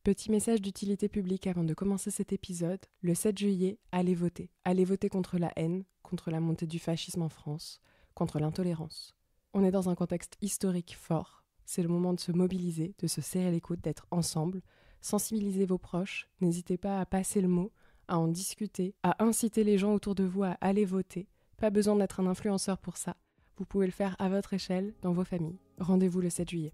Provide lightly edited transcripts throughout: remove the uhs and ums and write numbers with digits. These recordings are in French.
Petit message d'utilité publique avant de commencer cet épisode. Le 7 juillet, allez voter. Allez voter contre la haine, contre la montée du fascisme en France, contre l'intolérance. On est dans un contexte historique fort. C'est le moment de se mobiliser, de se serrer les coudes, d'être ensemble. Sensibilisez vos proches. N'hésitez pas à passer le mot, à en discuter, à inciter les gens autour de vous à aller voter. Pas besoin d'être un influenceur pour ça. Vous pouvez le faire à votre échelle, dans vos familles. Rendez-vous le 7 juillet.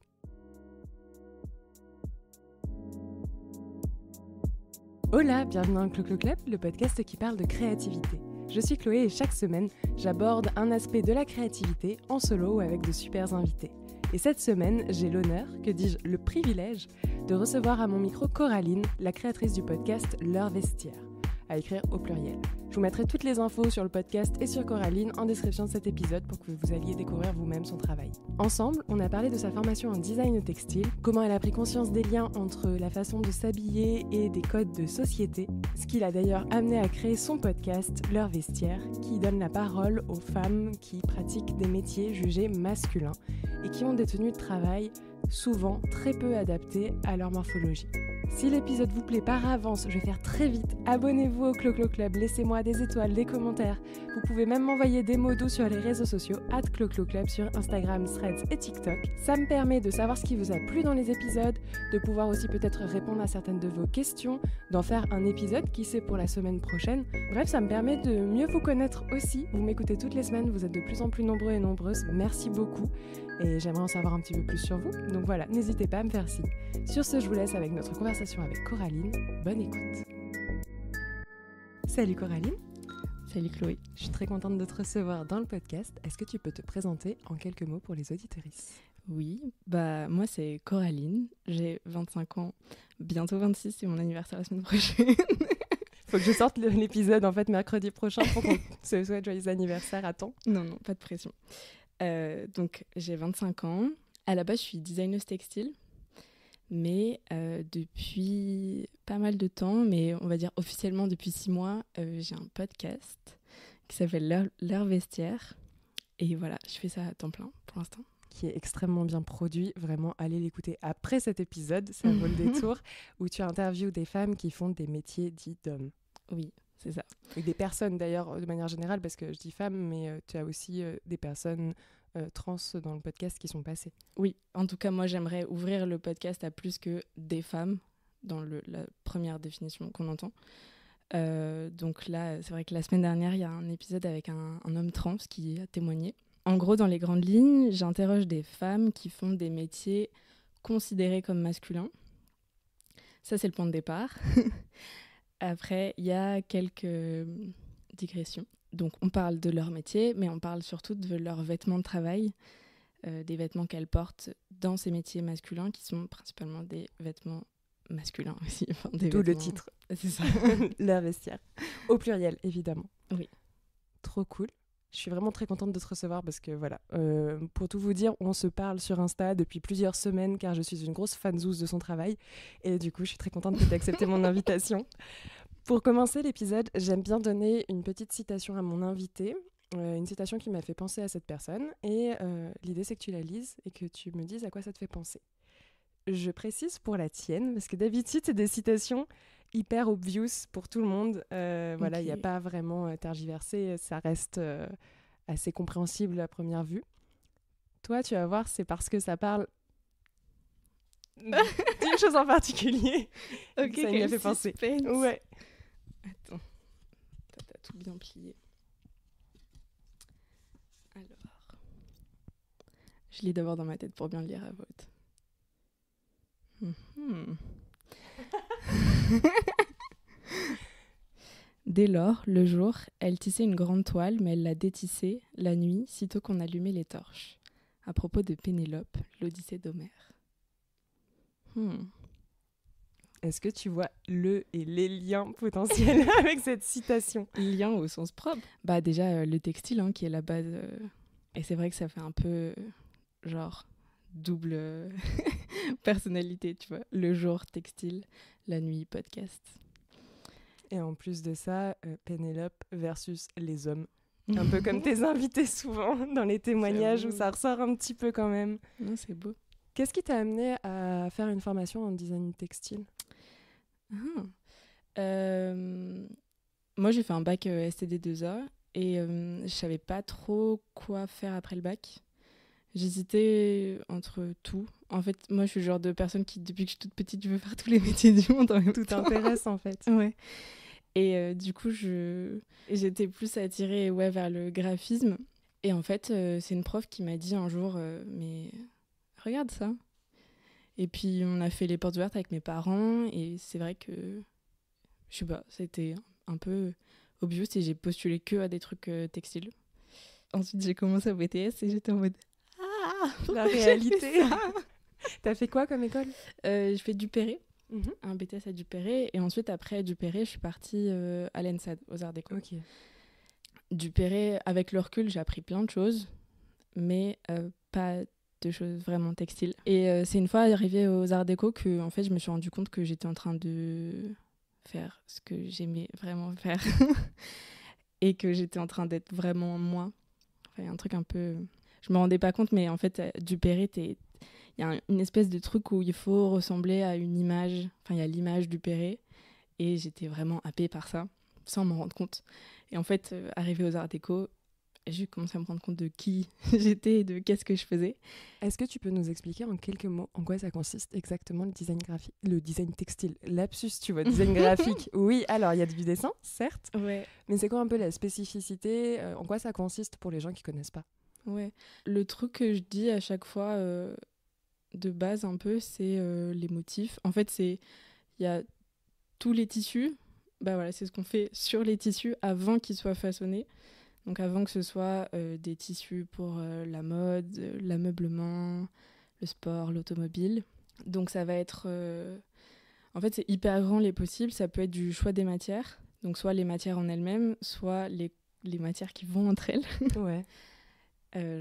Hola, bienvenue dans Clo Clo Club, le podcast qui parle de créativité. Je suis Chloé et chaque semaine, j'aborde un aspect de la créativité en solo ou avec de super invités. Et cette semaine, j'ai l'honneur, que dis-je, le privilège, de recevoir à mon micro Coraline, la créatrice du podcast Leur Vestiaire, à écrire au pluriel. Je vous mettrai toutes les infos sur le podcast et sur Coraline en description de cet épisode pour que vous alliez découvrir vous-même son travail. Ensemble, on a parlé de sa formation en design textile, comment elle a pris conscience des liens entre la façon de s'habiller et des codes de société, ce qui l'a d'ailleurs amené à créer son podcast Leur Vestiaire, qui donne la parole aux femmes qui pratiquent des métiers jugés masculins et qui ont des tenues de travail souvent très peu adaptées à leur morphologie. Si l'épisode vous plaît par avance, je vais faire très vite. Abonnez-vous au Clo Clo Club, laissez-moi des étoiles, des commentaires. Vous pouvez même m'envoyer des mots doux sur les réseaux sociaux @CloCloClub sur Instagram, Threads et TikTok. Ça me permet de savoir ce qui vous a plu dans les épisodes, de pouvoir aussi peut-être répondre à certaines de vos questions, d'en faire un épisode, qui sait, pour la semaine prochaine. Bref, ça me permet de mieux vous connaître aussi. Vous m'écoutez toutes les semaines, vous êtes de plus en plus nombreux et nombreuses. Merci beaucoup. Et j'aimerais en savoir un petit peu plus sur vous. Donc voilà, n'hésitez pas à me faire signe. Sur ce, je vous laisse avec notre conversation avec Coraline. Bonne écoute. Salut Coraline. Salut Chloé. Je suis très contente de te recevoir dans le podcast. Est-ce que tu peux te présenter en quelques mots pour les auditrices ? Oui, moi c'est Coraline, j'ai 25 ans, bientôt 26, c'est mon anniversaire la semaine prochaine. Faut que je sorte l'épisode en fait mercredi prochain pour qu'on se souhaite joyeux anniversaire à temps. Non, pas de pression. Donc j'ai 25 ans, à la base je suis designeuse textile, mais depuis pas mal de temps, mais on va dire officiellement depuis 6 mois, j'ai un podcast qui s'appelle Leur Vestiaire, et voilà, je fais ça à temps plein pour l'instant. Qui est extrêmement bien produit, vraiment allez l'écouter après cet épisode, ça vaut le détour, où tu interviews des femmes qui font des métiers dits d'hommes. Oui, c'est ça. Et des personnes d'ailleurs de manière générale, parce que je dis femmes, mais tu as aussi des personnes trans dans le podcast qui sont passées. Oui, en tout cas moi j'aimerais ouvrir le podcast à plus que des femmes, dans la première définition qu'on entend. Donc là, c'est vrai que la semaine dernière, il y a un épisode avec un homme trans qui a témoigné. En gros, dans les grandes lignes, j'interroge des femmes qui font des métiers considérés comme masculins. Ça, c'est le point de départ. Après, il y a quelques digressions. Donc, on parle de leur métier, mais on parle surtout de leurs vêtements de travail, des vêtements qu'elles portent dans ces métiers masculins, qui sont principalement des vêtements masculins aussi. Enfin, D'où le titre. C'est ça. Leur vestiaire. Au pluriel, évidemment. Oui. Trop cool. Je suis vraiment très contente de te recevoir parce que voilà, pour tout vous dire, on se parle sur Insta depuis plusieurs semaines car je suis une grosse fanzouze de son travail et du coup, je suis très contente que tu aies accepté mon invitation. Pour commencer l'épisode, j'aime bien donner une petite citation à mon invité, une citation qui m'a fait penser à cette personne et l'idée c'est que tu la lises et que tu me dises à quoi ça te fait penser. Je précise pour la tienne parce que d'habitude, c'est des citations hyper obvious pour tout le monde. Voilà, il n'y a pas vraiment tergiversé, ça reste assez compréhensible à première vue. Toi, tu vas voir, c'est parce que ça parle d'une chose en particulier. Ok, ça m'y a fait penser. Ouais. Attends, t'as tout bien plié. Alors, je lis d'abord dans ma tête pour bien le lire à vote. Dès lors, le jour, elle tissait une grande toile, mais elle la détissait la nuit, sitôt qu'on allumait les torches. À propos de Pénélope, l'Odyssée d'Homère. Est-ce que tu vois le et les liens potentiels avec cette citation ? Lien au sens propre. Déjà, le textile, qui est la base. Et c'est vrai que ça fait un peu, genre, double personnalité, tu vois. Le jour, textile, la nuit, podcast. Et en plus de ça, Pénélope versus les hommes. Un peu comme tes invités souvent dans les témoignages où ça ressort un petit peu quand même. Non, c'est beau. Qu'est-ce qui t'a amené à faire une formation en design textile ? Moi, j'ai fait un bac STD2A et je savais pas trop quoi faire après le bac. J'hésitais entre tout. En fait, moi, je suis le genre de personne qui, depuis que je suis toute petite, je veux faire tous les métiers du monde en même Tout temps. t'intéresse en fait. Ouais. Et du coup, j'étais plus attirée vers le graphisme. Et en fait, c'est une prof qui m'a dit un jour, mais regarde ça. Et puis, on a fait les portes ouvertes avec mes parents. Et c'est vrai que, je sais pas, c'était un peu obvious et j'ai postulé que à des trucs textiles. Ensuite, j'ai commencé au BTS et j'étais en mode La réalité. T'as fait quoi comme école? Je fais Duperré, un BTS à Duperré. Et ensuite, après Duperré, je suis partie à l'ENSAD, aux Arts Déco. Ok. Duperré, avec le recul, j'ai appris plein de choses, mais pas de choses vraiment textiles. Et c'est une fois arrivée aux Arts Déco que en fait, je me suis rendu compte que j'étais en train de faire ce que j'aimais vraiment faire et que j'étais en train d'être vraiment moi. Enfin, il y a un truc un peu... Je me rendais pas compte, mais en fait, Duperré, il y a une espèce de truc où il faut ressembler à une image. Enfin, il y a l'image Duperré et j'étais vraiment happée par ça, sans m'en rendre compte. Et en fait, arrivée aux Arts Déco, j'ai commencé à me rendre compte de qui j'étais et de qu'est-ce que je faisais. Est-ce que tu peux nous expliquer en quelques mots en quoi ça consiste exactement le design graphique, le design textile? Lapsus, tu vois, design graphique. Oui, alors il y a du dessin, certes, Ouais. mais c'est quoi un peu la spécificité? En quoi ça consiste pour les gens qui connaissent pas? Ouais. Le truc que je dis à chaque fois de base un peu, c'est les motifs. En fait, il y a tous les tissus. Bah voilà, c'est ce qu'on fait sur les tissus avant qu'ils soient façonnés. Donc avant que ce soit des tissus pour la mode, l'ameublement, le sport, l'automobile. Donc ça va être... En fait, c'est hyper grand les possibles. Ça peut être du choix des matières. Donc soit les matières en elles-mêmes, soit les matières qui vont entre elles. Ouais.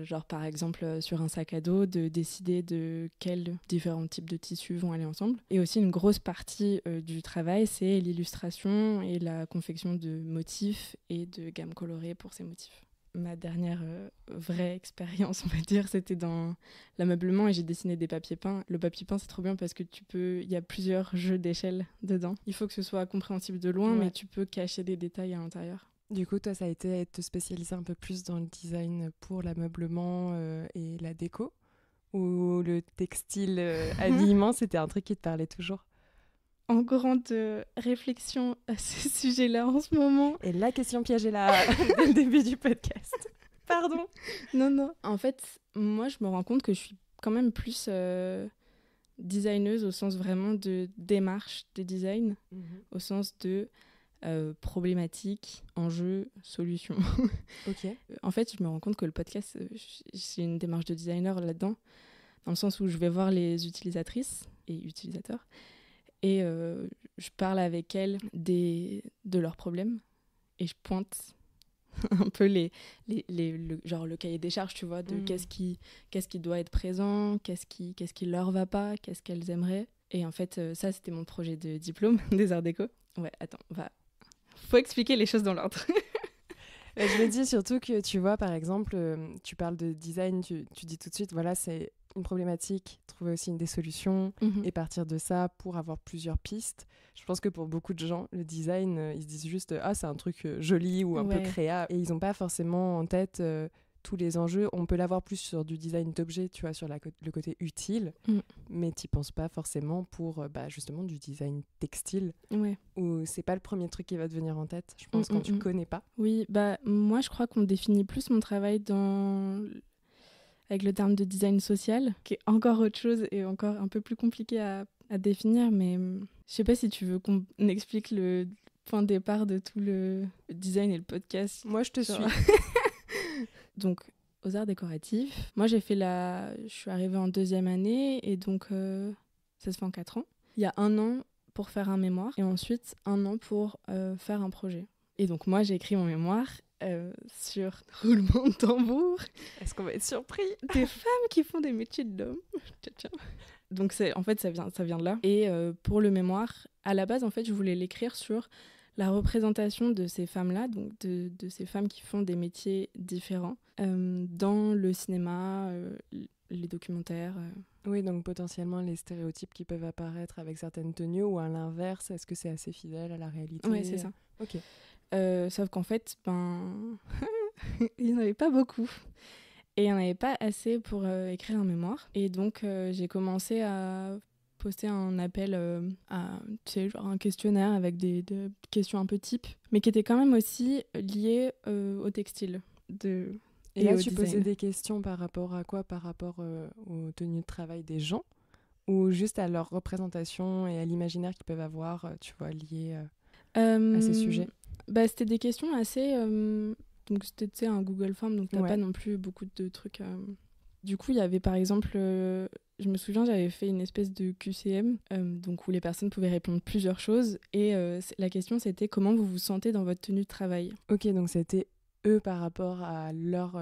Genre par exemple sur un sac à dos, de décider de quels différents types de tissus vont aller ensemble. Et aussi une grosse partie du travail, c'est l'illustration et la confection de motifs et de gammes colorées pour ces motifs. Ma dernière vraie expérience, on va dire, c'était dans l'ameublement et j'ai dessiné des papiers peints. Le papier peint, c'est trop bien parce que il y a plusieurs jeux d'échelle dedans. Il faut que ce soit compréhensible de loin, mais tu peux cacher des détails à l'intérieur. Du coup, toi, ça a été te spécialiser un peu plus dans le design pour l'ameublement et la déco? Ou le textile habillement, c'était un truc qui te parlait toujours? En grande réflexion à ce sujet-là en ce moment. Et la question piège est là, dès le début du podcast. Pardon. Non. En fait, moi, je me rends compte que je suis quand même plus designeuse au sens vraiment de démarche de design, au sens de problématique, enjeu, solution. Ok. En fait, je me rends compte que le podcast, j'ai une démarche de designer là-dedans, dans le sens où je vais voir les utilisatrices et utilisateurs et je parle avec elles de leurs problèmes et je pointe un peu genre le cahier des charges, tu vois, de qu'est-ce qui doit être présent, qu'est-ce qui leur va pas, qu'est-ce qu'elles aimeraient. Et en fait, ça, c'était mon projet de diplôme des Arts Déco. Ouais, attends, faut expliquer les choses dans l'ordre. Je me dis surtout que, tu vois, par exemple, tu parles de design, tu dis tout de suite, voilà, c'est une problématique, trouver aussi des solutions et partir de ça pour avoir plusieurs pistes. Je pense que pour beaucoup de gens, le design, ils se disent juste, ah, c'est un truc joli ou un peu créa. Et ils n'ont pas forcément en tête tous les enjeux. On peut l'avoir plus sur du design d'objets, tu vois, sur le côté utile, mais tu n'y penses pas forcément pour justement du design textile, où c'est pas le premier truc qui va te venir en tête, je pense, quand tu connais pas. Oui, moi je crois qu'on définit plus mon travail avec le terme de design social, qui est encore autre chose et encore un peu plus compliqué à définir, mais je sais pas si tu veux qu'on explique le point de départ de tout le design et le podcast. Moi, je te suis. Donc, aux arts décoratifs, moi je suis arrivée en 2e année et donc ça se fait en 4 ans. Il y a 1 an pour faire un mémoire et ensuite 1 an pour faire un projet. Et donc moi j'ai écrit mon mémoire sur roulement de tambour. Est-ce qu'on va être surpris? Des femmes qui font des métiers d'hommes. Donc en fait ça vient de là. Et pour le mémoire, à la base en fait je voulais l'écrire sur la représentation de ces femmes-là, donc de ces femmes qui font des métiers différents dans le cinéma, les documentaires. Oui, donc potentiellement les stéréotypes qui peuvent apparaître avec certaines tenues, ou à l'inverse, est-ce que c'est assez fidèle à la réalité? Ouais, c'est ça. Ok. Sauf qu'en fait, il n'y en avait pas beaucoup. Et il n'y en avait pas assez pour écrire un mémoire. Et donc, j'ai commencé à poster un appel à, tu sais, genre un questionnaire avec des questions un peu types, mais qui étaient quand même aussi liées au textile. Et là, au tu design. posais des questions par rapport à quoi? Par rapport aux tenues de travail des gens? Ou juste à leur représentation et à l'imaginaire qu'ils peuvent avoir, tu vois, lié à ces sujets? C'était des questions assez... donc, c'était, tu sais, un Google Form, donc t'as pas non plus beaucoup de trucs... Du coup, il y avait par exemple... je me souviens, j'avais fait une espèce de QCM, donc où les personnes pouvaient répondre plusieurs choses. Et la question, c'était comment vous vous sentez dans votre tenue de travail. Ok, donc c'était eux par rapport à leur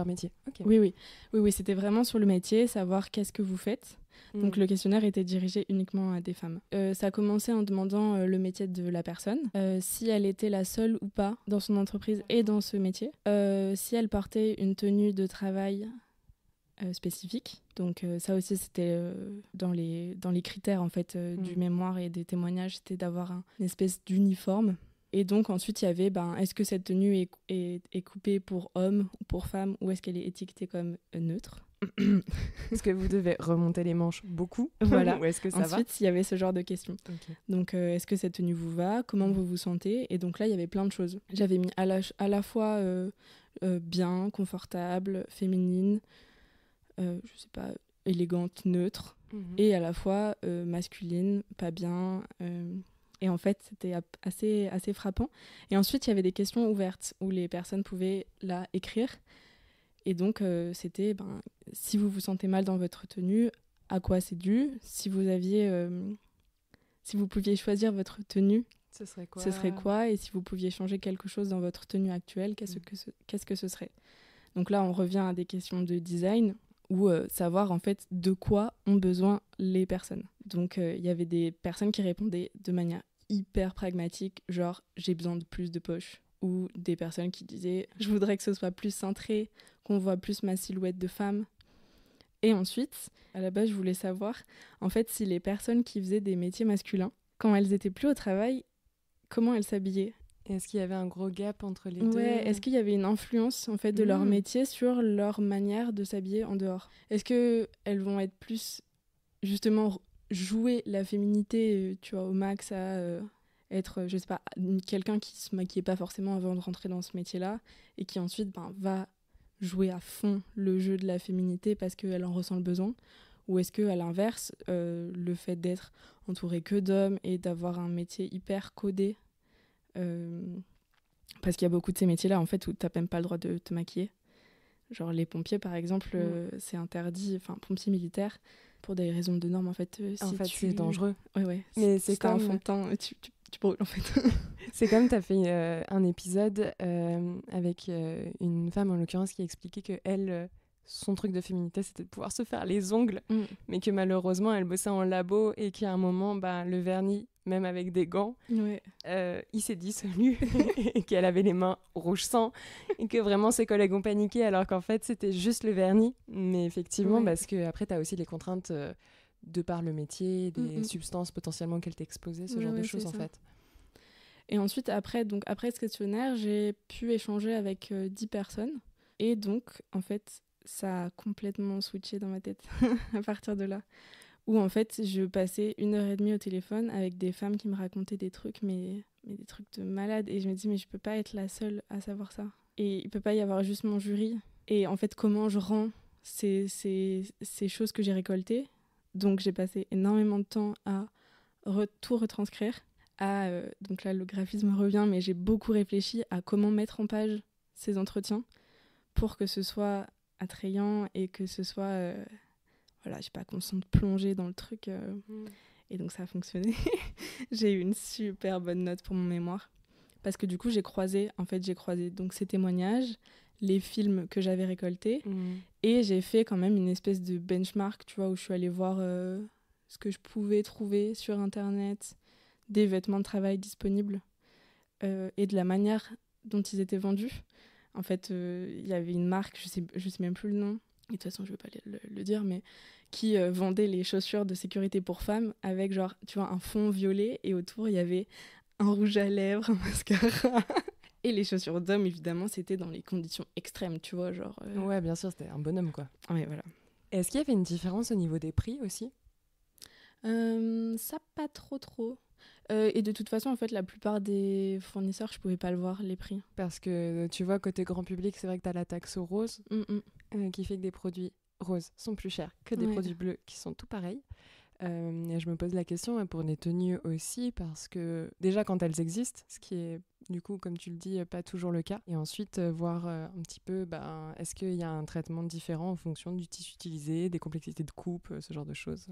métier. Okay. Oui, c'était vraiment sur le métier, savoir qu'est-ce que vous faites. Donc le questionnaire était dirigé uniquement à des femmes. Ça a commencé en demandant le métier de la personne, si elle était la seule ou pas dans son entreprise et dans ce métier, si elle portait une tenue de travail spécifique. Donc ça aussi c'était dans les critères en fait du mémoire et des témoignages, c'était d'avoir une espèce d'uniforme. Et donc ensuite il y avait est-ce que cette tenue est coupée pour homme ou pour femme, ou est-ce qu'elle est étiquetée comme neutre. Est-ce que vous devez remonter les manches beaucoup? Voilà. Ou est-ce que ça ensuite il y avait ce genre de questions. Okay. Donc est-ce que cette tenue vous va, comment vous vous sentez. Et donc là il y avait plein de choses. J'avais mis à la fois bien, confortable, féminine, je sais pas, élégante, neutre, et à la fois masculine, pas bien. Et en fait, c'était assez frappant. Et ensuite, il y avait des questions ouvertes où les personnes pouvaient là écrire. Et donc, c'était si vous vous sentez mal dans votre tenue, à quoi c'est dû? Si vous pouviez choisir votre tenue, ce serait quoi? Et si vous pouviez changer quelque chose dans votre tenue actuelle, qu'est-ce que ce serait? Donc là, on revient à des questions de design, ou savoir en fait de quoi ont besoin les personnes. Donc il y avait des personnes qui répondaient de manière hyper pragmatique, genre j'ai besoin de plus de poches, ou des personnes qui disaient je voudrais que ce soit plus cintré, qu'on voit plus ma silhouette de femme. Et ensuite, à la base, je voulais savoir en fait si les personnes qui faisaient des métiers masculins, quand elles étaient plus au travail, comment elles s'habillaient. Est-ce qu'il y avait un gros gap entre les deux? Est-ce qu'il y avait une influence en fait de leur métier sur leur manière de s'habiller en dehors? Est-ce qu'elles vont être plus justement jouer la féminité, tu vois, au max, à être, je sais pas, quelqu'un qui se maquillait pas forcément avant de rentrer dans ce métier-là, et qui ensuite va jouer à fond le jeu de la féminité parce qu'elle en ressent le besoin? Ou est-ce que à l'inverse, le fait d'être entourée que d'hommes et d'avoir un métier hyper codé, parce qu'il y a beaucoup de ces métiers-là en fait où t'as même pas le droit de te maquiller, genre les pompiers par exemple, c'est interdit, enfin pompiers militaires, pour des raisons de normes en fait. C'est dangereux. Ouais. Mais c'est comme un fond de teint, tu brûles en fait. C'est comme t'as fait un épisode avec une femme en l'occurrence qui expliquait que elle, son truc de féminité, c'était de pouvoir se faire les ongles, mais que malheureusement elle bossait en labo et qu'à un moment, le vernis, même avec des gants, il s'est dissolu et qu'elle avait les mains rouges sang, et que vraiment ses collègues ont paniqué alors qu'en fait c'était juste le vernis. Mais effectivement, parce que après t'as aussi les contraintes de par le métier, des substances potentiellement qu'elle t'exposait, ce genre de choses en fait. Et ensuite, après ce questionnaire, j'ai pu échanger avec 10 personnes. Et donc, en fait, ça a complètement switché dans ma tête à partir de là. Où, en fait, je passais 1h30 au téléphone avec des femmes qui me racontaient des trucs, mais des trucs de malade. Et je me dis, mais je peux pas être la seule à savoir ça. Et il peut pas y avoir juste mon jury. Et en fait, comment je rends ces choses que j'ai récoltées? Donc, j'ai passé énormément de temps à tout retranscrire. Donc là, le graphisme revient, mais j'ai beaucoup réfléchi à comment mettre en page ces entretiens pour que ce soit attrayant et que ce soit, je sais pas, qu'on se sente plongé dans le truc. Et donc ça a fonctionné. J'ai eu une super bonne note pour mon mémoire. Parce que du coup, j'ai croisé donc ces témoignages, les films que j'avais récoltés, et j'ai fait quand même une espèce de benchmark, tu vois, où je suis allée voir ce que je pouvais trouver sur Internet, des vêtements de travail disponibles, et de la manière dont ils étaient vendus. En fait, il y avait une marque, je sais même plus le nom, et de toute façon je vais pas le dire, mais qui vendait les chaussures de sécurité pour femmes avec genre, tu vois, un fond violet et autour il y avait un rouge à lèvres, un mascara. Et les chaussures d'hommes, évidemment, c'était dans les conditions extrêmes, tu vois, genre... Ouais, bien sûr, c'était un bonhomme, quoi. Ouais, voilà. Est-ce qu'il y avait une différence au niveau des prix aussi ? Ça, pas trop. Et de toute façon, en fait, la plupart des fournisseurs, je pouvais pas le voir, les prix. Parce que, tu vois, côté grand public, c'est vrai que t'as la taxe au rose, qui fait que des produits roses sont plus chers que des produits bleus qui sont tout pareils. Et je me pose la question pour les tenues aussi, parce que déjà quand elles existent, ce qui est du coup, comme tu le dis, pas toujours le cas, et ensuite voir un petit peu, est-ce qu'il y a un traitement différent en fonction du tissu utilisé, des complexités de coupe, ce genre de choses.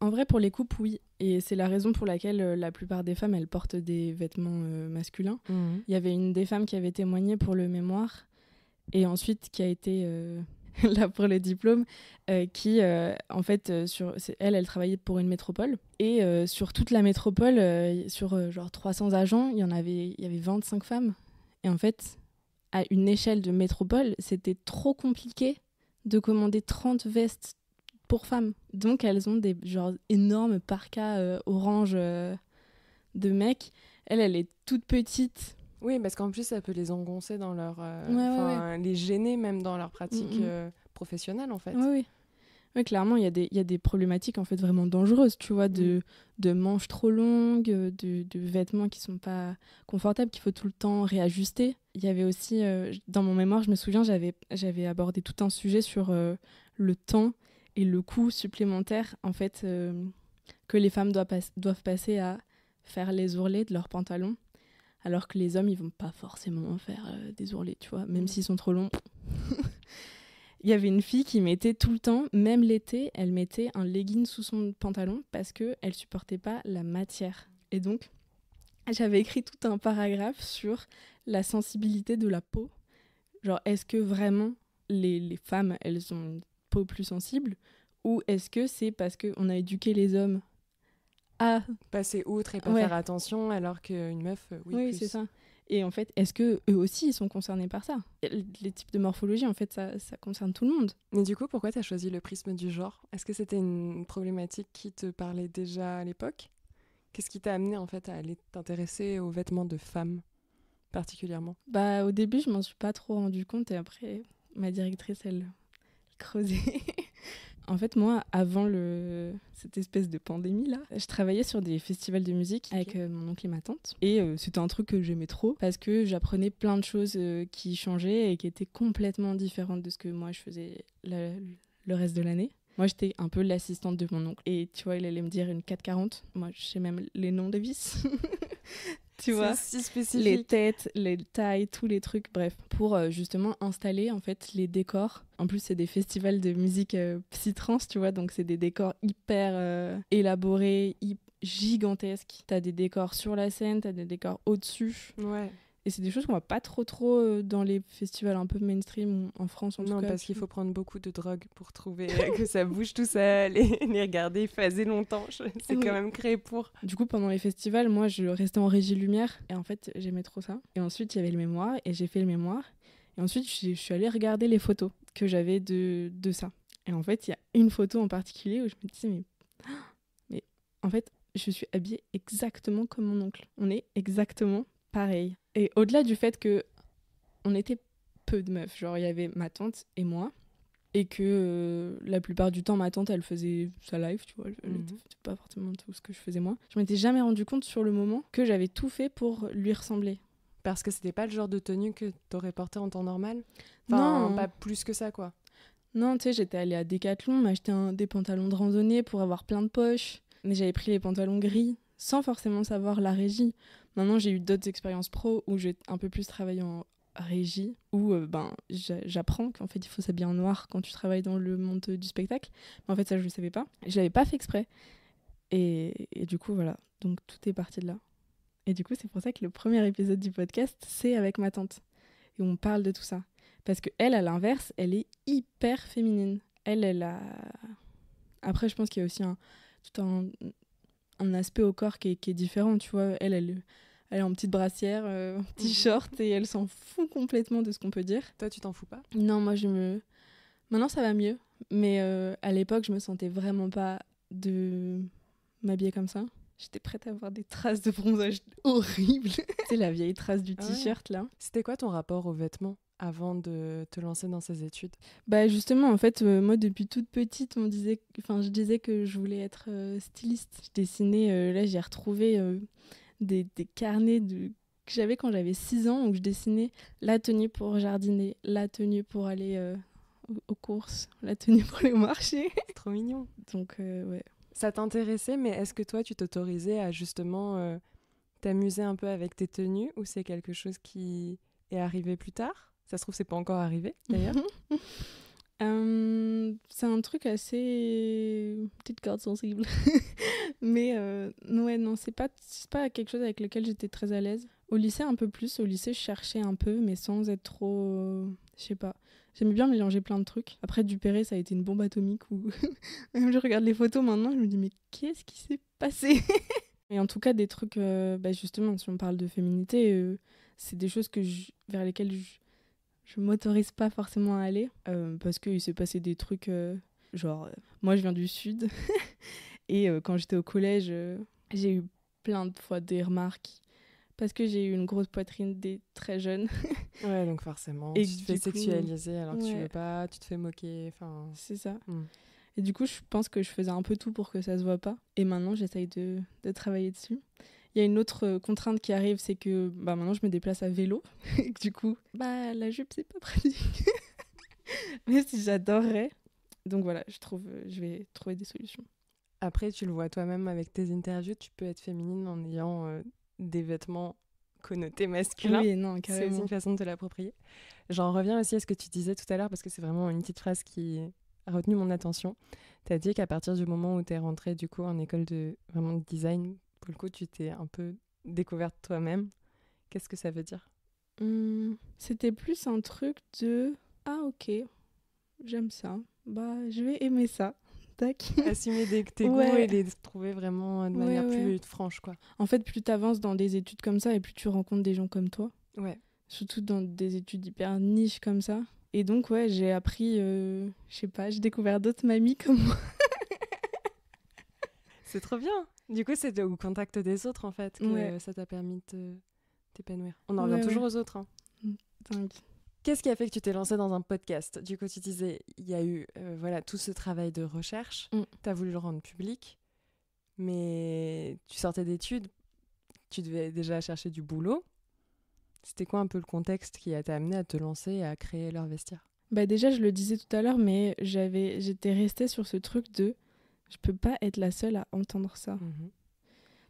En vrai, pour les coupes, oui. Et c'est la raison pour laquelle la plupart des femmes, elles portent des vêtements masculins. Il y avait une des femmes qui avait témoigné pour le mémoire, et ensuite qui a été... là pour le diplôme, qui en fait elle travaillait pour une métropole et sur toute la métropole sur genre 300 agents il y avait 25 femmes et en fait à une échelle de métropole c'était trop compliqué de commander 30 vestes pour femmes, donc elles ont des genre énormes parkas orange de mecs. Elle est toute petite. Oui, parce qu'en plus, ça peut les engoncer dans leur... les gêner même dans leur pratique professionnelle, en fait. Oui. Ouais, clairement, il y a des problématiques en fait vraiment dangereuses, tu vois, de manches trop longues, de vêtements qui sont pas confortables, qu'il faut tout le temps réajuster. Il y avait aussi, dans mon mémoire, je me souviens, j'avais abordé tout un sujet sur le temps et le coût supplémentaire, en fait, que les femmes doivent passer à faire les ourlets de leurs pantalons. Alors que les hommes, ils vont pas forcément faire des ourlets, tu vois, même s'ils sont trop longs. Il y avait une fille qui mettait tout le temps, même l'été, elle mettait un legging sous son pantalon parce qu'elle supportait pas la matière. Et donc, j'avais écrit tout un paragraphe sur la sensibilité de la peau. Genre, est-ce que vraiment les femmes, elles ont une peau plus sensible ? Ou est-ce que c'est parce qu'on a éduqué les hommes à passer outre et pas faire attention, alors qu'une meuf, oui, plus. C'est ça. Et en fait, est-ce que eux aussi ils sont concernés par ça ? Les types de morphologie, en fait, ça concerne tout le monde. Mais du coup, pourquoi tu as choisi le prisme du genre ? Est-ce que c'était une problématique qui te parlait déjà à l'époque ? Qu'est-ce qui t'a amené en fait à aller t'intéresser aux vêtements de femmes particulièrement ? Au début, je m'en suis pas trop rendu compte et après, ma directrice, elle creusait. En fait, moi, avant cette espèce de pandémie-là, je travaillais sur des festivals de musique avec mon oncle et ma tante. Et c'était un truc que j'aimais trop parce que j'apprenais plein de choses qui changeaient et qui étaient complètement différentes de ce que moi, je faisais le reste de l'année. Moi, j'étais un peu l'assistante de mon oncle. Et tu vois, il allait me dire une 440. Moi, je sais même les noms des vis. Tu vois, c'est si spécifique. Les têtes, les tailles, tous les trucs, bref, pour justement installer en fait les décors. En plus, c'est des festivals de musique psytrance, tu vois, donc c'est des décors hyper élaborés, gigantesques. T'as des décors sur la scène, t'as des décors au-dessus. Ouais. Et c'est des choses qu'on voit pas trop dans les festivals un peu mainstream en France en tout cas. Non, parce qu'il faut prendre beaucoup de drogue pour trouver que ça bouge tout seul et les regarder phaser longtemps. C'est quand même créé pour. Du coup, pendant les festivals, moi, je restais en régie lumière et en fait, j'aimais trop ça. Et ensuite, il y avait le mémoire et j'ai fait le mémoire. Et ensuite, je suis allée regarder les photos que j'avais de ça. Et en fait, il y a une photo en particulier où je me disais, mais en fait, je suis habillée exactement comme mon oncle. On est exactement pareil. Et au-delà du fait que on était peu de meufs, genre il y avait ma tante et moi, et que la plupart du temps ma tante elle faisait sa live, tu vois, elle était pas forcément tout ce que je faisais moi. Je m'étais jamais rendu compte sur le moment que j'avais tout fait pour lui ressembler. Parce que c'était pas le genre de tenue que t'aurais porté en temps normal ? Enfin, non, pas plus que ça quoi. Non, tu sais, j'étais allée à Decathlon m'acheter des pantalons de randonnée pour avoir plein de poches, mais j'avais pris les pantalons gris sans forcément savoir la régie. Maintenant, j'ai eu d'autres expériences pro où j'ai un peu plus travaillé en régie, où j'apprends qu'en fait, il faut s'habiller en noir quand tu travailles dans le monde du spectacle. Mais en fait, ça, je ne le savais pas. Je ne l'avais pas fait exprès. Et du coup, voilà. Donc, tout est parti de là. Et du coup, c'est pour ça que le premier épisode du podcast, c'est avec ma tante. Et on parle de tout ça. Parce qu'elle, à l'inverse, elle est hyper féminine. Elle a... Après, je pense qu'il y a aussi un aspect au corps qui est différent, tu vois. Elle est en petite brassière, petit short, et elle s'en fout complètement de ce qu'on peut dire. Toi, tu t'en fous pas ? Non, moi, Maintenant, ça va mieux. Mais à l'époque, je me sentais vraiment pas de m'habiller comme ça. J'étais prête à avoir des traces de bronzage horribles. C'est la vieille trace du t-shirt, là. C'était quoi ton rapport aux vêtements avant de te lancer dans ces études? Bah justement, en fait, moi, depuis toute petite, je disais que je voulais être styliste. Je dessinais, là, j'ai retrouvé des carnets que j'avais quand j'avais 6 ans, où je dessinais la tenue pour jardiner, la tenue pour aller aux courses, la tenue pour aller au marché. C'est trop mignon. Donc, ouais. Ça t'intéressait, mais est-ce que toi, tu t'autorisais à justement t'amuser un peu avec tes tenues, ou c'est quelque chose qui est arrivé plus tard? Ça se trouve, c'est pas encore arrivé, d'ailleurs. C'est un truc assez petite corde sensible. Mais ouais, non, c'est pas quelque chose avec lequel j'étais très à l'aise. Au lycée, un peu plus. Au lycée, je cherchais un peu, mais sans être trop... je sais pas. J'aimais bien mélanger plein de trucs. Après, Dupéré, ça a été une bombe atomique où même je regarde les photos maintenant, je me dis, mais qu'est-ce qui s'est passé? Et en tout cas, des trucs, justement, si on parle de féminité, c'est des choses vers lesquelles je m'autorise pas forcément à aller, parce qu'il s'est passé des trucs, moi je viens du sud, et quand j'étais au collège, j'ai eu plein de fois des remarques, parce que j'ai eu une grosse poitrine dès très jeune. Ouais, donc forcément, et tu te fais sexualiser alors que tu ouais. veux pas, tu te fais moquer, enfin... C'est ça. Et du coup, je pense que je faisais un peu tout pour que ça se voit pas, et maintenant j'essaye de travailler dessus. Il y a une autre contrainte qui arrive, c'est que maintenant je me déplace à vélo. Et que, du coup, la jupe, c'est pas pratique. Mais si j'adorerais. Donc voilà, je vais trouver des solutions. Après, tu le vois toi-même avec tes interviews, tu peux être féminine en ayant des vêtements connotés masculins. Oui, non, carrément. C'est aussi une façon de te l'approprier. J'en reviens aussi à ce que tu disais tout à l'heure, parce que c'est vraiment une petite phrase qui a retenu mon attention. Tu as dit qu'à partir du moment où tu es rentrée du coup en école de design, pour le coup, tu t'es un peu découverte toi-même. Qu'est-ce que ça veut dire? C'était plus un truc de « Ah, ok, j'aime ça. Je vais aimer ça. » Tac. Assumer tes goûts et les trouver vraiment de manière plus franche, quoi. En fait, plus t'avances dans des études comme ça et plus tu rencontres des gens comme toi. Ouais. Surtout dans des études hyper niches comme ça. Et donc, ouais, j'ai appris, je sais pas, j'ai découvert d'autres mamies comme moi. C'est trop bien. Du coup, c'est au contact des autres, en fait, que ça t'a permis de t'épanouir. On en revient toujours aux autres. Hein. Dingue. Qu'est-ce qui a fait que tu t'es lancée dans un podcast? Du coup, tu disais, il y a eu tout ce travail de recherche. Tu as voulu le rendre public, mais tu sortais d'études, tu devais déjà chercher du boulot. C'était quoi un peu le contexte qui t'a amené à te lancer et à créer L'Heure Vestiaire? Déjà, je le disais tout à l'heure, mais j'étais restée sur ce truc de je peux pas être la seule à entendre ça.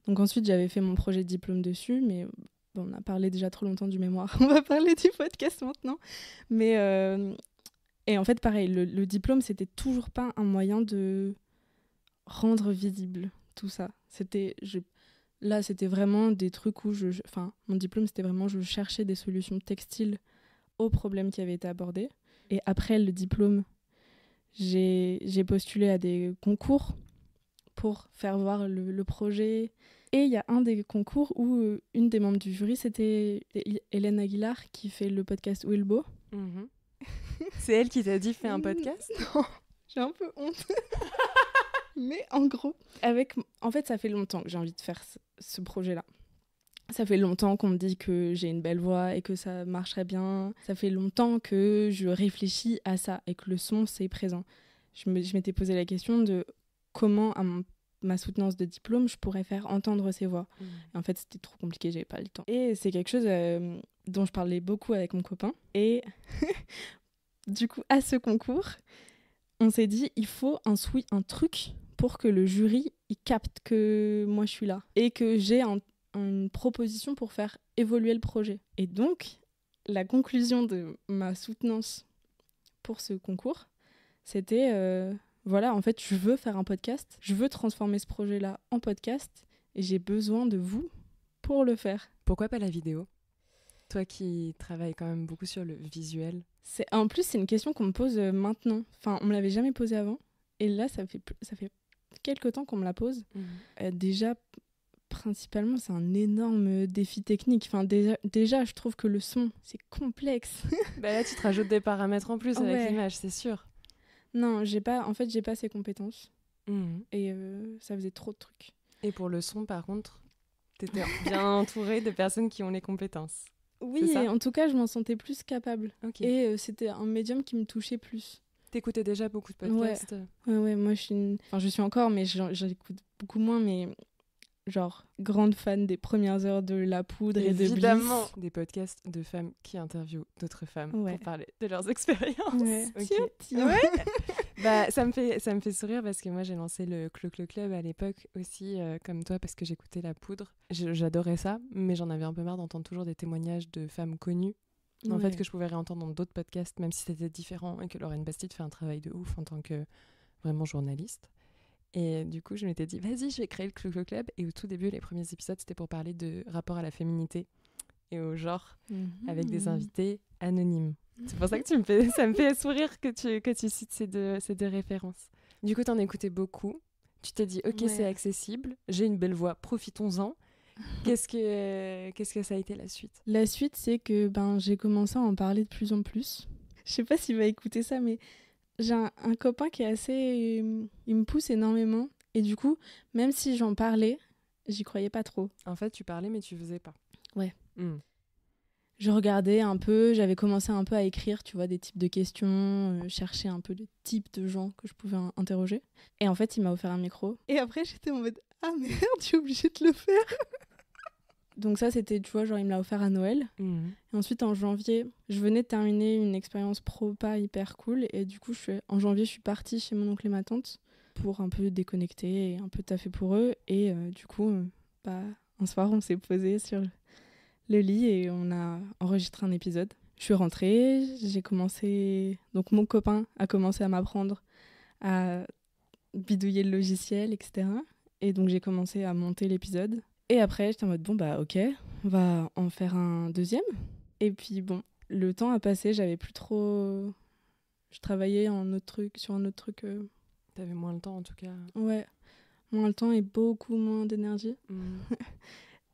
Donc ensuite, j'avais fait mon projet de diplôme dessus, mais on a parlé déjà trop longtemps du mémoire. On va parler du podcast maintenant. Mais et en fait, pareil, le diplôme, c'était toujours pas un moyen de rendre visible tout ça. Là, c'était vraiment des trucs où mon diplôme, c'était vraiment je cherchais des solutions textiles aux problèmes qui avaient été abordés. Et après le diplôme, j'ai postulé à des concours pour faire voir le projet. Et il y a un des concours où une des membres du jury, c'était Hélène Aguilar, qui fait le podcast Wilbo. C'est elle qui t'a dit fais un podcast? Non, j'ai un peu honte. Mais en gros, en fait, ça fait longtemps que j'ai envie de faire ce projet-là. Ça fait longtemps qu'on me dit que j'ai une belle voix et que ça marcherait bien. Ça fait longtemps que je réfléchis à ça et que le son, c'est présent. Je m'étais posé la question de comment, à ma soutenance de diplôme, je pourrais faire entendre ces voix. Et en fait, c'était trop compliqué, j'avais pas le temps. Et c'est quelque chose dont je parlais beaucoup avec mon copain. Et du coup, à ce concours, on s'est dit, il faut un truc pour que le jury il capte que moi, je suis là. Et que j'ai une proposition pour faire évoluer le projet. Et donc, la conclusion de ma soutenance pour ce concours, c'était, en fait, je veux faire un podcast, je veux transformer ce projet-là en podcast, et j'ai besoin de vous pour le faire. Pourquoi pas la vidéo? Toi qui travailles quand même beaucoup sur le visuel. En plus, c'est une question qu'on me pose maintenant. Enfin, on me l'avait jamais posée avant, et là, ça fait quelques temps qu'on me la pose. Déjà, principalement, c'est un énorme défi technique. Enfin, déjà, je trouve que le son, c'est complexe. Là, tu te rajoutes des paramètres en plus avec l'image, c'est sûr. Non, j'ai pas ces compétences. Mhm. Et ça faisait trop de trucs. Et pour le son, par contre, t'étais bien entourée de personnes qui ont les compétences. Oui, C'est ça et en tout cas, je m'en sentais plus capable. Ok. Et c'était un médium qui me touchait plus. T'écoutais déjà beaucoup de podcasts? Ouais, moi je suis encore, mais j'écoute beaucoup moins, mais genre grande fan des premières heures de La Poudre et de Bliss. Évidemment, des podcasts de femmes qui interviewent d'autres femmes Ouais. pour parler de leurs expériences. Ouais. Ok. Tiens. Ouais. Bah, ça me fait sourire parce que moi j'ai lancé le Clo-Clo Club à l'époque aussi, comme toi, parce que j'écoutais La Poudre. J'adorais ça, mais j'en avais un peu marre d'entendre toujours des témoignages de femmes connues. En fait, que je pouvais réentendre dans d'autres podcasts, même si c'était différent, et que Lorraine Bastide fait un travail de ouf en tant que vraiment journaliste. Et du coup, je m'étais dit, vas-y, je vais créer le Clo-Clo Club. Et au tout début, les premiers épisodes, c'était pour parler de rapport à la féminité et au genre, avec des invités anonymes. C'est pour ça que ça me fait sourire que tu cites ces deux références. Du coup, t'en écoutais beaucoup. Tu t'es dit, ok, c'est accessible, j'ai une belle voix, profitons-en. Qu'est-ce que ça a été la suite? La suite, c'est que j'ai commencé à en parler de plus en plus. Je sais pas s'il va écouter ça, mais j'ai un copain qui est assez... il me pousse énormément. Et du coup, même si j'en parlais, j'y croyais pas trop. En fait, tu parlais, mais tu faisais pas. Ouais. Je regardais un peu, j'avais commencé un peu à écrire, tu vois, des types de questions, chercher un peu le type de gens que je pouvais interroger. Et en fait, il m'a offert un micro. Et après, j'étais en mode, ah merde, je suis obligée de le faire. Donc ça, c'était, tu vois, genre, il me l'a offert à Noël. Et ensuite, en janvier, je venais de terminer une expérience pro pas hyper cool. Et du coup, en janvier, je suis partie chez mon oncle et ma tante pour un peu déconnecter et un peu taffer pour eux. Et du coup, un soir, on s'est posé sur le lit et on a enregistré un épisode. Je suis rentrée, j'ai commencé... Donc mon copain a commencé à m'apprendre à bidouiller le logiciel, etc. Et donc j'ai commencé à monter l'épisode. Et après, j'étais en mode, ok, on va en faire un deuxième. Et puis le temps a passé, j'avais plus trop... Je travaillais sur un autre truc. T'avais moins le temps en tout cas. Ouais, moins le temps et beaucoup moins d'énergie.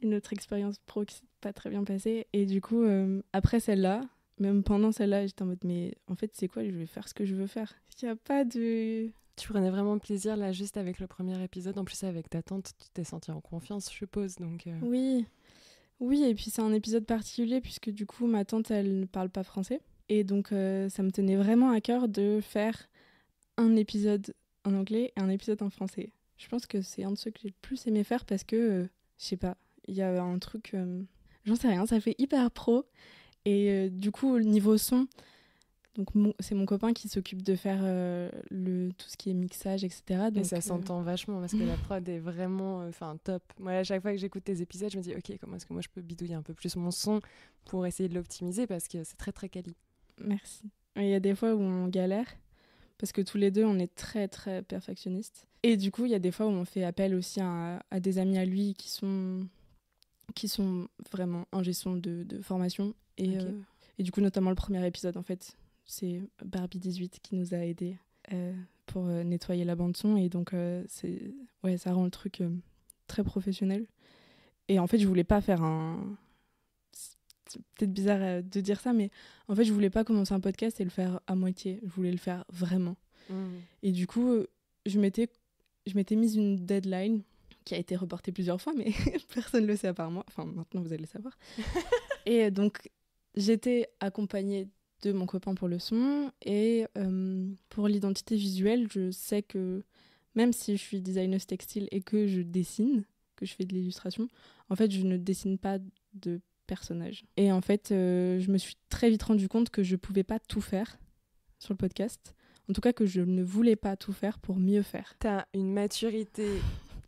Une autre expérience pro qui s'est pas très bien passée. Et du coup, après celle-là, même pendant celle-là, j'étais en mode, mais en fait, c'est quoi? Je vais faire ce que je veux faire. Il n'y a pas de... Tu prenais vraiment plaisir là, juste avec le premier épisode. En plus, avec ta tante, tu t'es sentie en confiance, je suppose. Donc, Oui, et puis c'est un épisode particulier puisque du coup, ma tante, elle ne parle pas français. Et donc, ça me tenait vraiment à cœur de faire un épisode en anglais et un épisode en français. Je pense que c'est un de ceux que j'ai le plus aimé faire parce que, je sais pas, il y a un truc... j'en sais rien, ça fait hyper pro. Et du coup, au niveau son... Donc c'est mon copain qui s'occupe de faire tout ce qui est mixage, etc. Donc, et ça s'entend vachement parce que la prod est vraiment top. Moi, à chaque fois que j'écoute tes épisodes, je me dis ok, comment est-ce que moi je peux bidouiller un peu plus mon son pour essayer de l'optimiser parce que c'est très très quali. Merci. Il y a des fois où on galère parce que tous les deux on est très très perfectionnistes. Et du coup il y a des fois où on fait appel aussi à des amis à lui qui sont vraiment ingé son de formation. Et du coup notamment le premier épisode en fait. C'est Barbie18 qui nous a aidés pour nettoyer la bande-son. Et donc, ça rend le truc très professionnel. Et en fait, je voulais pas faire c'est peut-être bizarre de dire ça, mais en fait, je voulais pas commencer un podcast et le faire à moitié. Je voulais le faire vraiment. Et du coup, je m'étais mise une deadline qui a été reportée plusieurs fois, mais personne ne le sait à part moi. Enfin, maintenant, vous allez le savoir. Et donc, j'étais accompagnée de mon copain pour le son et pour l'identité visuelle, je sais que même si je suis designeuse textile et que je dessine, que je fais de l'illustration, en fait je ne dessine pas de personnage. Et en fait je me suis très vite rendu compte que je pouvais pas tout faire sur le podcast, en tout cas que je ne voulais pas tout faire pour mieux faire. T'as une maturité,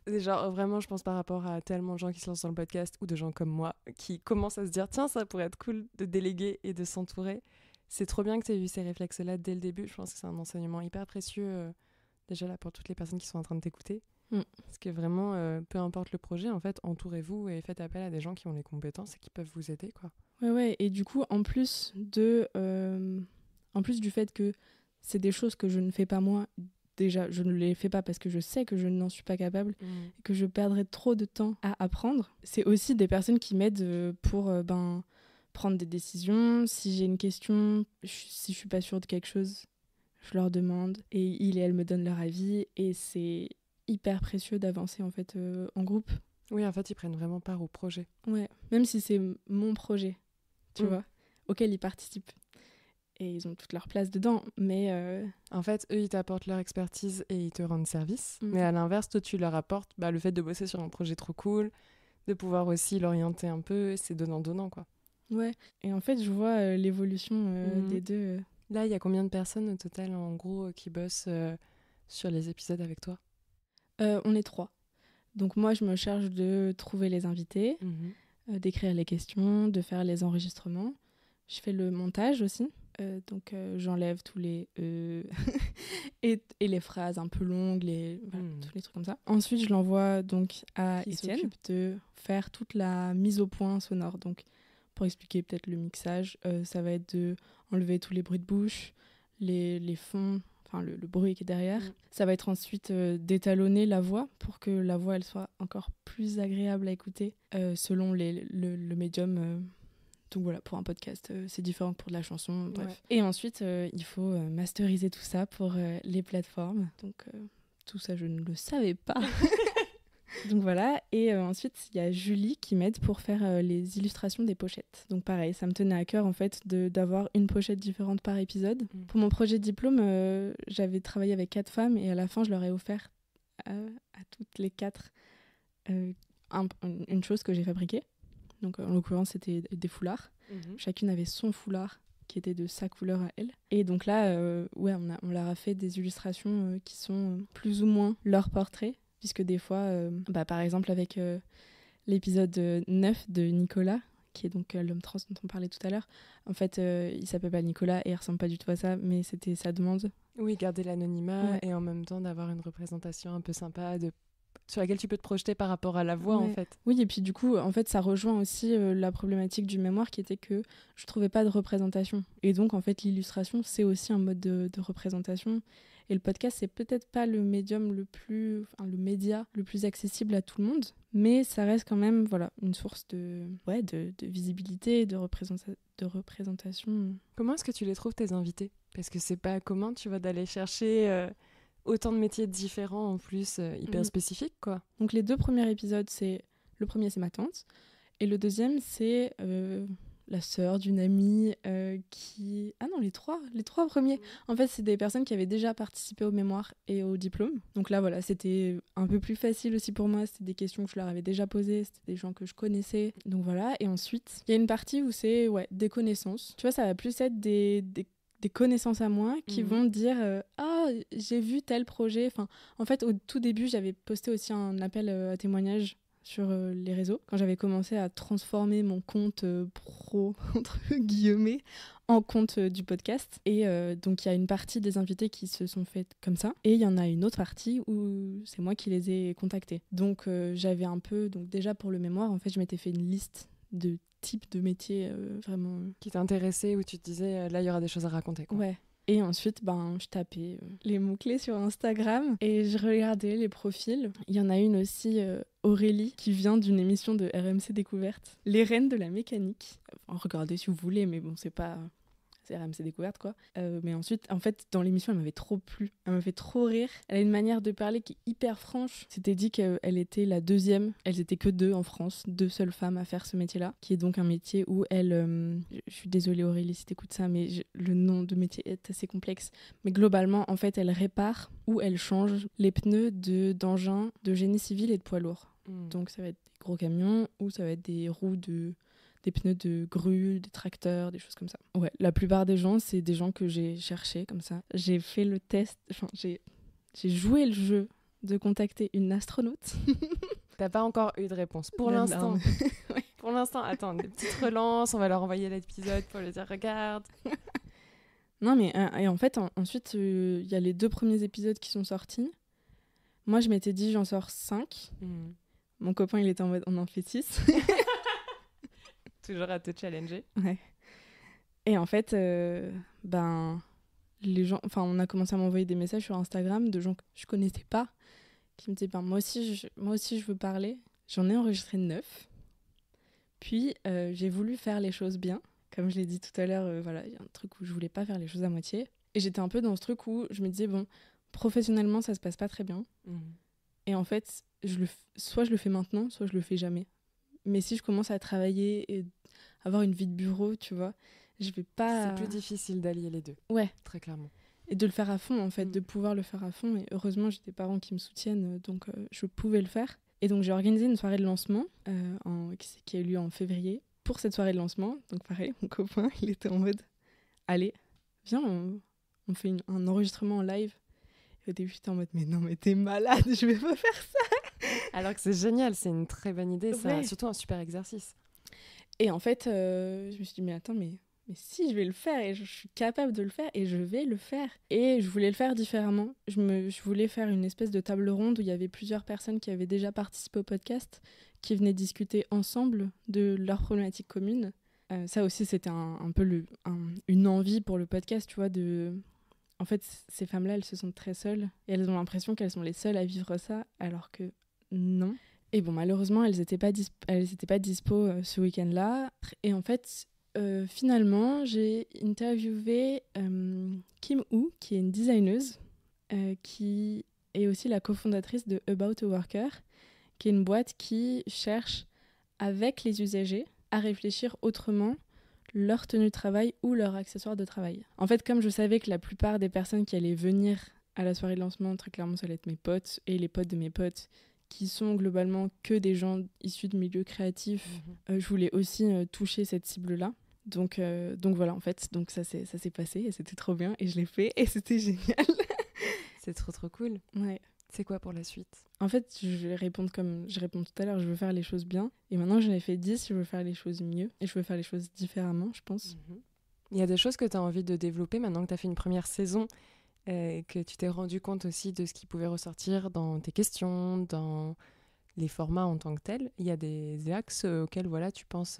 genre vraiment je pense par rapport à tellement de gens qui se lancent dans le podcast ou de gens comme moi qui commencent à se dire tiens ça pourrait être cool de déléguer et de s'entourer. C'est trop bien que tu aies eu ces réflexes-là dès le début. Je pense que c'est un enseignement hyper précieux, déjà là, pour toutes les personnes qui sont en train de t'écouter. Parce que vraiment, peu importe le projet, en fait, entourez-vous et faites appel à des gens qui ont les compétences et qui peuvent vous aider, quoi. Ouais. Et du coup, en plus du fait que c'est des choses que je ne fais pas moi, déjà, je ne les fais pas parce que je sais que je n'en suis pas capable et que je perdrais trop de temps à apprendre. C'est aussi des personnes qui m'aident pour... prendre des décisions, si j'ai une question, si je suis pas sûre de quelque chose, je leur demande et ils et elles me donnent leur avis et c'est hyper précieux d'avancer en fait en groupe. Oui, en fait, ils prennent vraiment part au projet. Ouais, même si c'est mon projet, tu vois, auquel ils participent. Et ils ont toute leur place dedans, mais... En fait, eux, ils t'apportent leur expertise et ils te rendent service. Mais à l'inverse, toi, tu leur apportes le fait de bosser sur un projet trop cool, de pouvoir aussi l'orienter un peu, c'est donnant-donnant, quoi. Ouais, et en fait, je vois l'évolution des deux. Là, il y a combien de personnes au total, en gros, qui bossent sur les épisodes avec toi ? On est 3. Donc moi, je me charge de trouver les invités, d'écrire les questions, de faire les enregistrements. Je fais le montage aussi. Donc j'enlève tous les et les phrases un peu longues, tous les trucs comme ça. Ensuite, je l'envoie donc à Étienne qui s'occupe de faire toute la mise au point sonore. Donc pour expliquer peut-être le mixage, ça va être de enlever tous les bruits de bouche, les fonds, enfin le bruit qui est derrière. Ça va être ensuite d'étalonner la voix pour que la voix elle soit encore plus agréable à écouter selon le médium. Donc voilà, pour un podcast, c'est différent que pour de la chanson, bref. Ouais. Et ensuite, il faut masteriser tout ça pour les plateformes. Donc tout ça, je ne le savais pas. Donc voilà, et ensuite, il y a Julie qui m'aide pour faire les illustrations des pochettes. Donc pareil, ça me tenait à cœur en fait d'avoir une pochette différente par épisode. Pour mon projet de diplôme, j'avais travaillé avec 4 femmes et à la fin, je leur ai offert à toutes les 4 une chose que j'ai fabriquée. Donc en l'occurrence, c'était des foulards. Chacune avait son foulard qui était de sa couleur à elle. Et donc là, on leur a fait des illustrations qui sont plus ou moins leur portrait. Puisque des fois, par exemple avec l'épisode 9 de Nicolas, qui est donc l'homme trans dont on parlait tout à l'heure, en fait, il s'appelle pas Nicolas et il ressemble pas du tout à ça, mais c'était sa demande. Oui, garder l'anonymat et en même temps d'avoir une représentation un peu sympa sur laquelle tu peux te projeter par rapport à la voix, en fait. Oui, et puis du coup, en fait, ça rejoint aussi la problématique du mémoire qui était que je trouvais pas de représentation. Et donc, en fait, l'illustration, c'est aussi un mode de représentation. Et le podcast, c'est peut-être pas le médium le média le plus accessible à tout le monde, mais ça reste quand même une source de visibilité, de représentation. Comment est-ce que tu les trouves, tes invités ? Parce que c'est pas commun, tu vois, d'aller chercher autant de métiers différents en plus, hyper spécifiques, quoi. Donc les 2 premiers épisodes, le premier, c'est ma tante, et le deuxième, c'est la sœur d'une amie qui... Ah non, les trois premiers. En fait, c'est des personnes qui avaient déjà participé au mémoire et au diplôme. Donc là, voilà, c'était un peu plus facile aussi pour moi. C'était des questions que je leur avais déjà posées. C'était des gens que je connaissais. Donc voilà. Et ensuite, il y a une partie où c'est des connaissances. Tu vois, ça va plus être des connaissances à moi qui vont dire ah, j'ai vu tel projet. Enfin, en fait, au tout début, j'avais posté aussi un appel à témoignages sur les réseaux, quand j'avais commencé à transformer mon compte pro, entre guillemets, en compte du podcast. Et donc, il y a une partie des invités qui se sont faites comme ça. Et il y en a une autre partie où c'est moi qui les ai contactés. Donc, j'avais un peu... Donc, déjà, pour le mémoire, en fait, je m'étais fait une liste de types de métiers vraiment... Qui t'intéressaient, où tu te disais, là, il y aura des choses à raconter, quoi. Ouais. Et ensuite, je tapais les mots-clés sur Instagram et je regardais les profils. Il y en a une aussi, Aurélie, qui vient d'une émission de RMC Découverte, Les Reines de la Mécanique. Enfin, regardez si vous voulez, mais bon, c'est pas... C'est RMC Découverte, quoi. Mais ensuite, en fait, dans l'émission, elle m'avait trop plu. Elle m'a fait trop rire. Elle a une manière de parler qui est hyper franche. C'était dit qu'elle était la deuxième. Elles étaient que 2 en France, 2 seules femmes à faire ce métier-là, qui est donc un métier où elle... je suis désolée, Aurélie, si t'écoutes ça, mais le nom de métier est assez complexe. Mais globalement, en fait, elle répare ou elle change les pneus d'engins de génie civil et de poids lourds. Donc, ça va être des gros camions ou ça va être des roues des pneus de grue, des tracteurs, des choses comme ça. Ouais, la plupart des gens, c'est des gens que j'ai cherchés comme ça. J'ai fait le test, j'ai joué le jeu de contacter une astronaute. T'as pas encore eu de réponse pour l'instant. Ouais. Pour l'instant, attends, des petites relances, on va leur envoyer l'épisode pour leur dire regarde. Non, mais et en fait, ensuite, il y a les 2 premiers épisodes qui sont sortis. Moi, je m'étais dit, j'en sors 5. Mon copain, il était en mode, on en fait 6. Toujours à te challenger. Ouais. Et en fait, les gens... Enfin, on a commencé à m'envoyer des messages sur Instagram de gens que je connaissais pas, qui me disaient, moi aussi, je veux parler. J'en ai enregistré 9. Puis, j'ai voulu faire les choses bien. Comme je l'ai dit tout à l'heure, il y a un truc où je voulais pas faire les choses à moitié. Et j'étais un peu dans ce truc où je me disais, bon, professionnellement, ça se passe pas très bien. Et en fait, soit je le fais maintenant, soit je le fais jamais. Mais si je commence à travailler et avoir une vie de bureau, tu vois, je vais pas... C'est plus difficile d'allier les deux. Ouais. Très clairement. Et de le faire à fond, en fait, de pouvoir le faire à fond. Et heureusement, j'ai des parents qui me soutiennent, donc je pouvais le faire. Et donc, j'ai organisé une soirée de lancement qui a eu lieu en février. Pour cette soirée de lancement, donc pareil, mon copain, il était en mode « Allez, viens, on fait un enregistrement en live. » Et au début, j'étais en mode « Mais non, mais t'es malade, je vais pas faire ça !» Alors que c'est génial, c'est une très bonne idée, Ouais. surtout un super exercice. Et en fait, je me suis dit « Mais attends, mais si, je vais le faire et je suis capable de le faire et je vais le faire. » Et je voulais le faire différemment. Je voulais faire une espèce de table ronde où il y avait plusieurs personnes qui avaient déjà participé au podcast, qui venaient discuter ensemble de leurs problématiques communes. Ça aussi, c'était un peu une envie pour le podcast, tu vois, En fait, ces femmes-là, elles se sentent très seules et elles ont l'impression qu'elles sont les seules à vivre ça, alors que non. Et bon, malheureusement, elles n'étaient pas dispo ce week-end-là. Et en fait... finalement, j'ai interviewé Kim Woo, qui est une designeuse, qui est aussi la cofondatrice de About a Worker, qui est une boîte qui cherche, avec les usagers, à réfléchir autrement leur tenue de travail ou leur accessoire de travail. En fait, comme je savais que la plupart des personnes qui allaient venir à la soirée de lancement, très clairement, ça allait être mes potes et les potes de mes potes, qui sont globalement que des gens issus de milieux créatifs, je voulais aussi toucher cette cible-là. Donc voilà, en fait, donc ça s'est passé et c'était trop bien et je l'ai fait et c'était génial. C'est trop cool. Ouais. C'est quoi pour la suite ? En fait, je vais répondre comme je réponds tout à l'heure, je veux faire les choses bien. Et maintenant, j'en ai fait 10, je veux faire les choses mieux et je veux faire les choses différemment, je pense. Il y a des choses que tu as envie de développer maintenant que tu as fait une première saison, que tu t'es rendu compte aussi de ce qui pouvait ressortir dans tes questions, dans les formats en tant que tels. Il y a des axes auxquels tu penses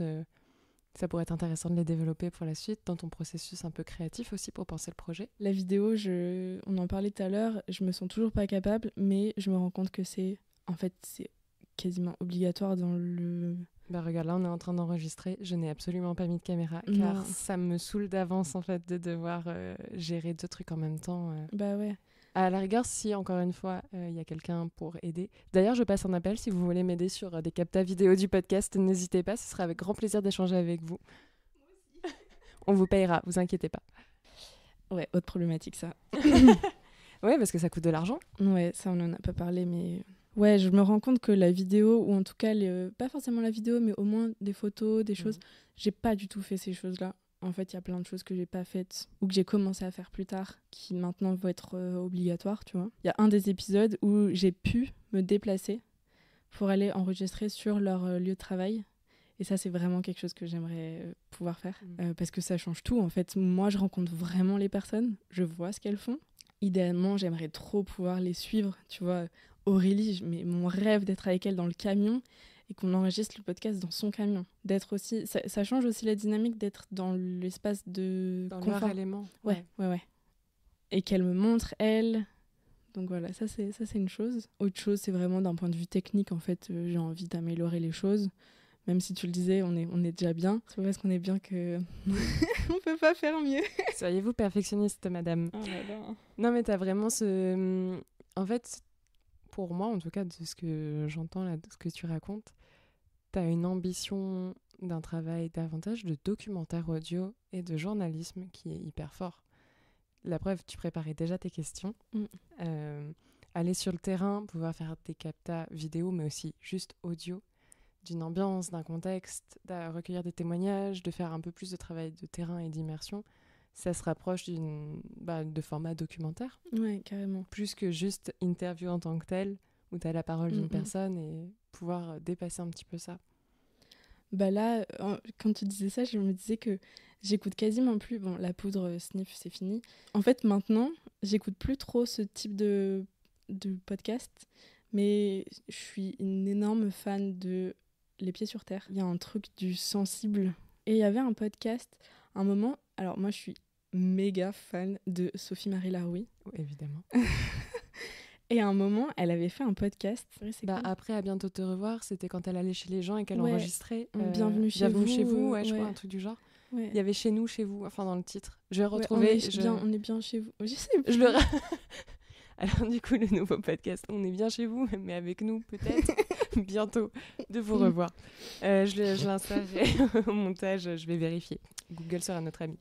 ça pourrait être intéressant de les développer pour la suite dans ton processus un peu créatif aussi pour penser le projet. La vidéo, on en parlait tout à l'heure, je me sens toujours pas capable, mais je me rends compte que c'est quasiment obligatoire dans le... Bah regarde, là on est en train d'enregistrer, je n'ai absolument pas mis de caméra car ça me saoule d'avance en fait de devoir gérer 2 trucs en même temps. Bah ouais. À la rigueur, si encore une fois il y a quelqu'un pour aider. D'ailleurs, je passe un appel si vous voulez m'aider sur des captas vidéo du podcast, n'hésitez pas, ce sera avec grand plaisir d'échanger avec vous. Moi aussi. On vous payera, vous inquiétez pas. Ouais, autre problématique ça. Ouais, parce que ça coûte de l'argent. Ouais, ça on en a pas parlé, mais... Ouais, je me rends compte que la vidéo, ou en tout cas, pas forcément la vidéo, mais au moins des photos, des choses, j'ai pas du tout fait ces choses-là. En fait, il y a plein de choses que j'ai pas faites ou que j'ai commencé à faire plus tard qui maintenant vont être obligatoires, tu vois. Il y a un des épisodes où j'ai pu me déplacer pour aller enregistrer sur leur lieu de travail. Et ça, c'est vraiment quelque chose que j'aimerais pouvoir faire parce que ça change tout. En fait, moi, je rencontre vraiment les personnes, je vois ce qu'elles font. Idéalement, j'aimerais trop pouvoir les suivre, tu vois. Aurélie, mais mon rêve d'être avec elle dans le camion et qu'on enregistre le podcast dans son camion. D'être aussi, ça change aussi la dynamique d'être dans l'espace de dans confort. Leur élément. Ouais. Et qu'elle me montre, elle. Donc voilà, ça c'est une chose. Autre chose, c'est vraiment d'un point de vue technique, en fait, j'ai envie d'améliorer les choses. Même si tu le disais, on est déjà bien. C'est pas parce qu'on est bien que on peut pas faire mieux. Soyez-vous perfectionniste, madame. Oh là là. Non, mais t'as vraiment ce... En fait, pour moi, en tout cas, de ce que j'entends là, de ce que tu racontes, t'as une ambition d'un travail davantage de documentaire audio et de journalisme qui est hyper fort. La preuve, tu préparais déjà tes questions. Aller sur le terrain, pouvoir faire des captas vidéo, mais aussi juste audio, d'une ambiance, d'un contexte, de recueillir des témoignages, de faire un peu plus de travail de terrain et d'immersion, ça se rapproche de format documentaire. Ouais, carrément. Plus que juste interview en tant que telle, où tu as la parole d'une personne et pouvoir dépasser un petit peu ça. Bah là, quand tu disais ça, je me disais que j'écoute quasiment plus... Bon, la poudre sniff, c'est fini. En fait, maintenant, j'écoute plus trop ce type de podcast, mais je suis une énorme fan de Les Pieds sur Terre. Il y a un truc du sensible. Et il y avait un podcast, un moment... Alors moi, je suis méga fan de Sophie-Marie Laroui. Oh, évidemment. Et à un moment, elle avait fait un podcast. Après, À bientôt te revoir, c'était quand elle allait chez les gens et qu'elle enregistrait. Bienvenue chez vous. Ouais, je crois, un truc du genre. Ouais. Il y avait chez nous, chez vous, enfin dans le titre. Je vais Ouais, retrouver. on est bien chez vous. Je sais plus. Je le... Alors du coup, le nouveau podcast, on est bien chez vous, mais avec nous peut-être bientôt de vous revoir. Je l'insérerai au montage, je vais vérifier. Google sera notre ami.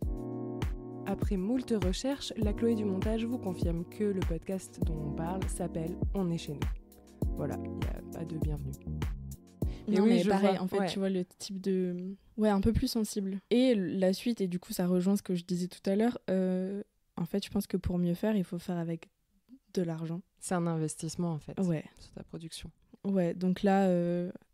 Après moult recherches, la Chloé du montage vous confirme que le podcast dont on parle s'appelle On est chez nous. Voilà, il n'y a pas de bienvenue. Non, mais pareil, vois, en fait, ouais. tu vois le type de... Ouais, un peu plus sensible. Et la suite, et du coup, ça rejoint ce que je disais tout à l'heure, en fait, je pense que pour mieux faire, il faut faire avec de l'argent. C'est un investissement, en fait, ouais. sur ta production. Ouais, donc là,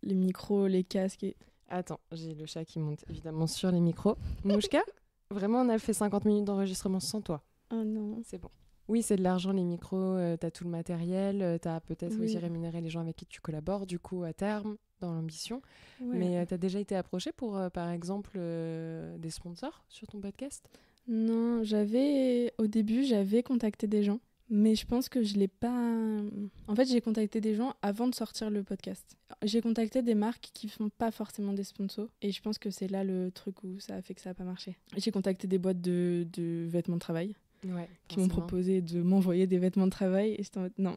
les micros, les casques... Attends, j'ai le chat qui monte évidemment sur les micros. Mouchka, vraiment, on a fait 50 minutes d'enregistrement sans toi. Oh non. C'est bon. Oui, c'est de l'argent, les micros, t'as tout le matériel, t'as peut-être Oui. aussi rémunéré les gens avec qui tu collabores, du coup, à terme, dans l'ambition. Ouais. Mais t'as déjà été approché pour, par exemple, des sponsors sur ton podcast ? Non, au début, j'avais contacté des gens, mais je pense que je l'ai pas... En fait, j'ai contacté des gens avant de sortir le podcast. J'ai contacté des marques qui font pas forcément des sponsors, et je pense que c'est là le truc où ça a fait que ça a pas marché. J'ai contacté des boîtes de vêtements de travail. Ouais, qui m'ont proposé de m'envoyer des vêtements de travail et j'étais en mode non,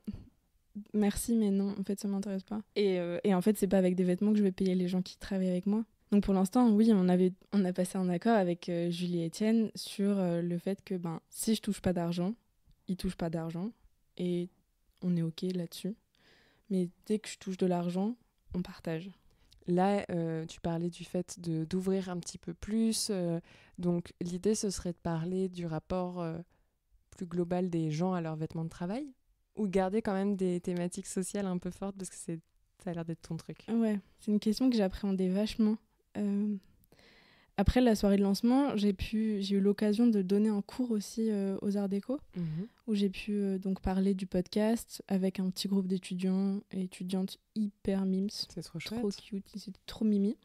merci mais non, en fait ça m'intéresse pas. Et en fait c'est pas avec des vêtements que je vais payer les gens qui travaillent avec moi. Donc pour l'instant oui, on a passé un accord avec Julie et Étienne sur le fait que si je touche pas d'argent, ils touchent pas d'argent et on est ok là-dessus. Mais dès que je touche de l'argent, on partage. Là, tu parlais du fait d'ouvrir un petit peu plus. Donc, l'idée, ce serait de parler du rapport plus global des gens à leurs vêtements de travail ou garder quand même des thématiques sociales un peu fortes parce que ça a l'air d'être ton truc. Ouais, c'est une question que j'ai appréhendée vachement. Après la soirée de lancement, j'ai eu l'occasion de donner un cours aussi aux Arts Déco, où j'ai pu donc parler du podcast avec un petit groupe d'étudiants et étudiantes hyper mimes. C'est trop chouette. Trop cute, c'était trop mimi.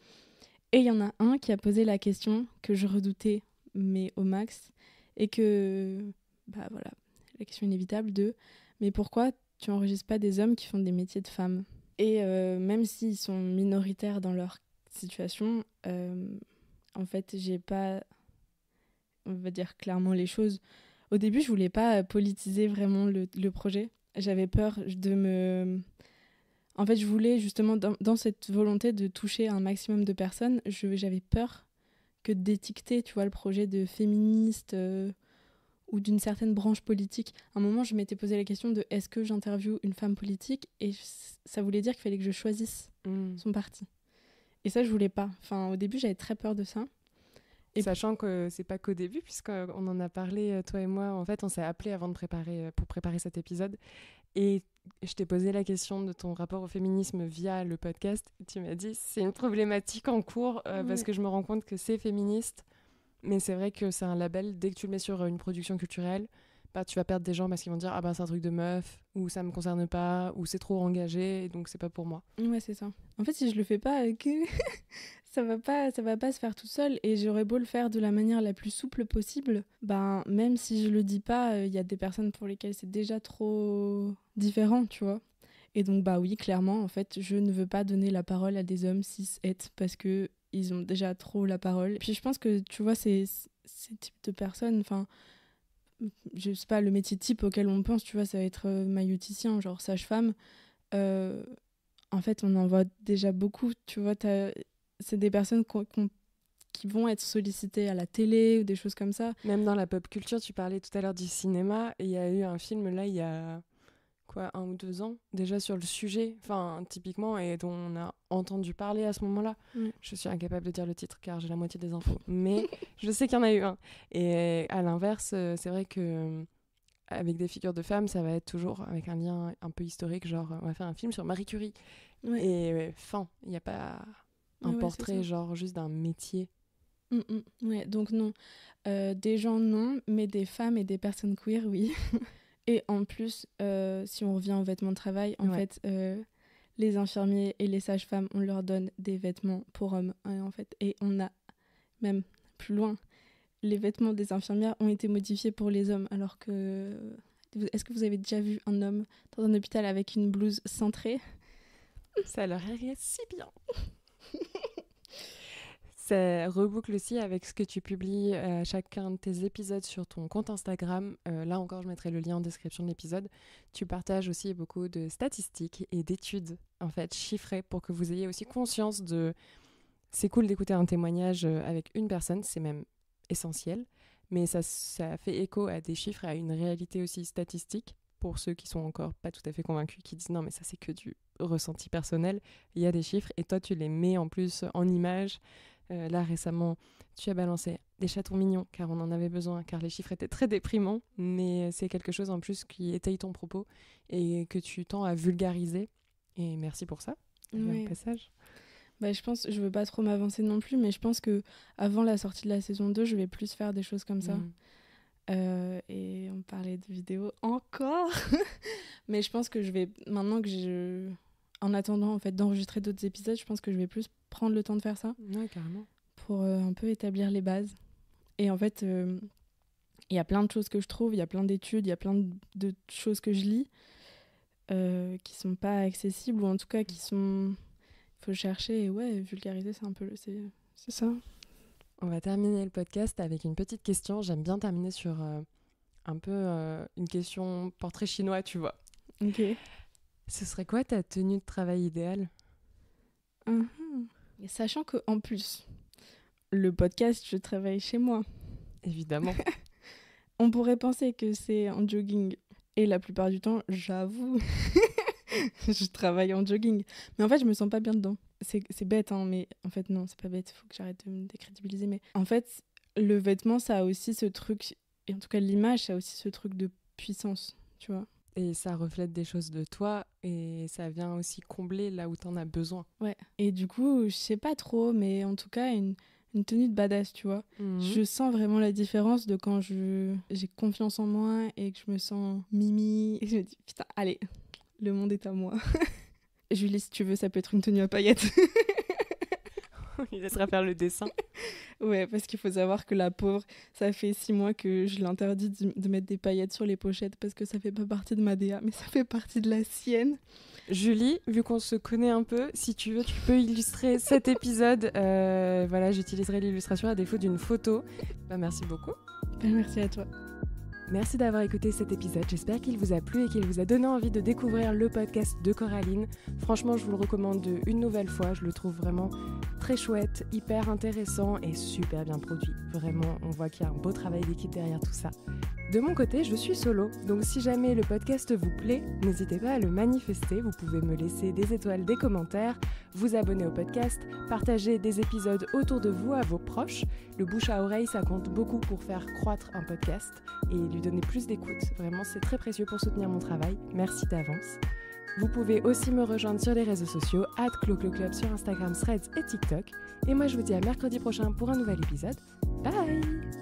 Et il y en a un qui a posé la question que je redoutais, mais au max, et que, voilà, la question inévitable de « Mais pourquoi tu enregistres pas des hommes qui font des métiers de femmes ?» Et même s'ils sont minoritaires dans leur situation... En fait, j'ai pas, on va dire clairement les choses. Au début, je voulais pas politiser vraiment le projet. J'avais peur En fait, je voulais justement, dans cette volonté de toucher un maximum de personnes, j'avais peur que d'étiqueter, tu vois, le projet de féministe ou d'une certaine branche politique. À un moment, je m'étais posé la question de est-ce que j'interviewe une femme politique ? Et ça voulait dire qu'il fallait que je choisisse son parti. Et ça, je voulais pas. Enfin, au début, j'avais très peur de ça. Et sachant que c'est pas qu'au début, puisqu'on en a parlé, toi et moi, en fait, on s'est appelés avant pour préparer cet épisode. Et je t'ai posé la question de ton rapport au féminisme via le podcast. Et tu m'as dit, c'est une problématique en cours, parce que je me rends compte que c'est féministe. Mais c'est vrai que c'est un label, dès que tu le mets sur une production culturelle, tu vas perdre des gens parce qu'ils vont dire c'est un truc de meuf, ou ça me concerne pas, ou c'est trop engagé, donc c'est pas pour moi. Ouais, c'est ça. En fait, si je le fais pas, ça va pas se faire tout seul, et j'aurais beau le faire de la manière la plus souple possible, même si je le dis pas, il y a des personnes pour lesquelles c'est déjà trop différent, tu vois. Et donc oui, clairement, en fait, je ne veux pas donner la parole à des hommes cis-het parce que ils ont déjà trop la parole. Et puis je pense que, tu vois, ces types de personnes, enfin, je sais pas, le métier type auquel on pense, tu vois, ça va être maïeuticien, genre sage-femme. En fait, on en voit déjà beaucoup, tu vois, c'est des personnes qui vont être sollicitées à la télé ou des choses comme ça. Même dans la pop culture, tu parlais tout à l'heure du cinéma, et il y a eu un film là, il y a 1 ou 2 ans, déjà sur le sujet, typiquement, et dont on a entendu parler à ce moment-là. Je suis incapable de dire le titre car j'ai la moitié des infos, mais je sais qu'il y en a eu un. Et à l'inverse, c'est vrai que avec des figures de femmes, ça va être toujours avec un lien un peu historique, genre on va faire un film sur Marie Curie. Ouais. Et il n'y a pas un portrait genre juste d'un métier. Ouais, donc non. Des gens, non, mais des femmes et des personnes queer, oui. Et en plus, si on revient aux vêtements de travail, en fait, les infirmiers et les sages-femmes, on leur donne des vêtements pour hommes. En fait, et on a même plus loin, les vêtements des infirmières ont été modifiés pour les hommes, alors que... Est-ce que vous avez déjà vu un homme dans un hôpital avec une blouse cintrée ? Ça leur irait si bien. Ça reboucle aussi avec ce que tu publies à chacun de tes épisodes sur ton compte Instagram. Là encore, je mettrai le lien en description de l'épisode. Tu partages aussi beaucoup de statistiques et d'études en fait chiffrées pour que vous ayez aussi conscience de... C'est cool d'écouter un témoignage avec une personne, c'est même essentiel, mais ça fait écho à des chiffres et à une réalité aussi statistique. Pour ceux qui sont encore pas tout à fait convaincus, qui disent non mais ça c'est que du ressenti personnel, il y a des chiffres et toi tu les mets en plus en images. Là récemment tu as balancé des chatons mignons car on en avait besoin, car les chiffres étaient très déprimants, mais c'est quelque chose en plus qui étaye ton propos et que tu tends à vulgariser, et merci pour ça. Oui. Un passage. Bah, je pense, je veux pas trop m'avancer non plus, mais je pense que avant la sortie de la saison 2, je vais plus faire des choses comme ça. Et on parlait de vidéos encore. Mais je pense que je vais, maintenant que en attendant en fait d'enregistrer d'autres épisodes, je pense que je vais plus prendre le temps de faire ça. Ouais, carrément. Pour un peu établir les bases. Et en fait, il y a plein de choses que je trouve, il y a plein d'études, il y a plein de choses que je lis qui sont pas accessibles, ou en tout cas qui sont... Il faut chercher et vulgariser, c'est un peu... C'est ça. On va terminer le podcast avec une petite question. J'aime bien terminer sur un peu une question portrait chinois, tu vois. Ok. Ce serait quoi ta tenue de travail idéale ? Et sachant qu'en plus, le podcast, je travaille chez moi. Évidemment. On pourrait penser que c'est en jogging. Et la plupart du temps, j'avoue, je travaille en jogging. Mais en fait, je me sens pas bien dedans. C'est bête, hein, mais en fait, non, c'est pas bête. Il faut que j'arrête de me décrédibiliser. Mais en fait, le vêtement, ça a aussi ce truc, et en tout cas l'image, ça a aussi ce truc de puissance, tu vois. Et ça reflète des choses de toi, et ça vient aussi combler là où t'en as besoin. Ouais. Et du coup, je sais pas trop, mais en tout cas, une tenue de badass, tu vois. Je sens vraiment la différence de quand j'ai confiance en moi et que je me sens mimi. Et je me dis, putain, allez, le monde est à moi. Julie, si tu veux, ça peut être une tenue à paillettes. Il laissera faire le dessin. Ouais, parce qu'il faut savoir que la pauvre, ça fait 6 mois que je l'interdis de mettre des paillettes sur les pochettes parce que ça fait pas partie de ma DA, mais ça fait partie de la sienne. Julie, vu qu'on se connaît un peu, si tu veux, tu peux illustrer cet épisode. Voilà, j'utiliserai l'illustration à défaut d'une photo. Bah, merci beaucoup. Merci à toi. Merci d'avoir écouté cet épisode, j'espère qu'il vous a plu et qu'il vous a donné envie de découvrir le podcast de Coraline. Franchement, je vous le recommande une nouvelle fois, je le trouve vraiment très chouette, hyper intéressant et super bien produit. Vraiment, on voit qu'il y a un beau travail d'équipe derrière tout ça. De mon côté, je suis solo, donc si jamais le podcast vous plaît, n'hésitez pas à le manifester, vous pouvez me laisser des étoiles, des commentaires, vous abonner au podcast, partager des épisodes autour de vous à vos proches. Le bouche à oreille, ça compte beaucoup pour faire croître un podcast et lui donner plus d'écoute. Vraiment, c'est très précieux pour soutenir mon travail. Merci d'avance. Vous pouvez aussi me rejoindre sur les réseaux sociaux, @clocloclub sur Instagram, Threads et TikTok. Et moi, je vous dis à mercredi prochain pour un nouvel épisode. Bye!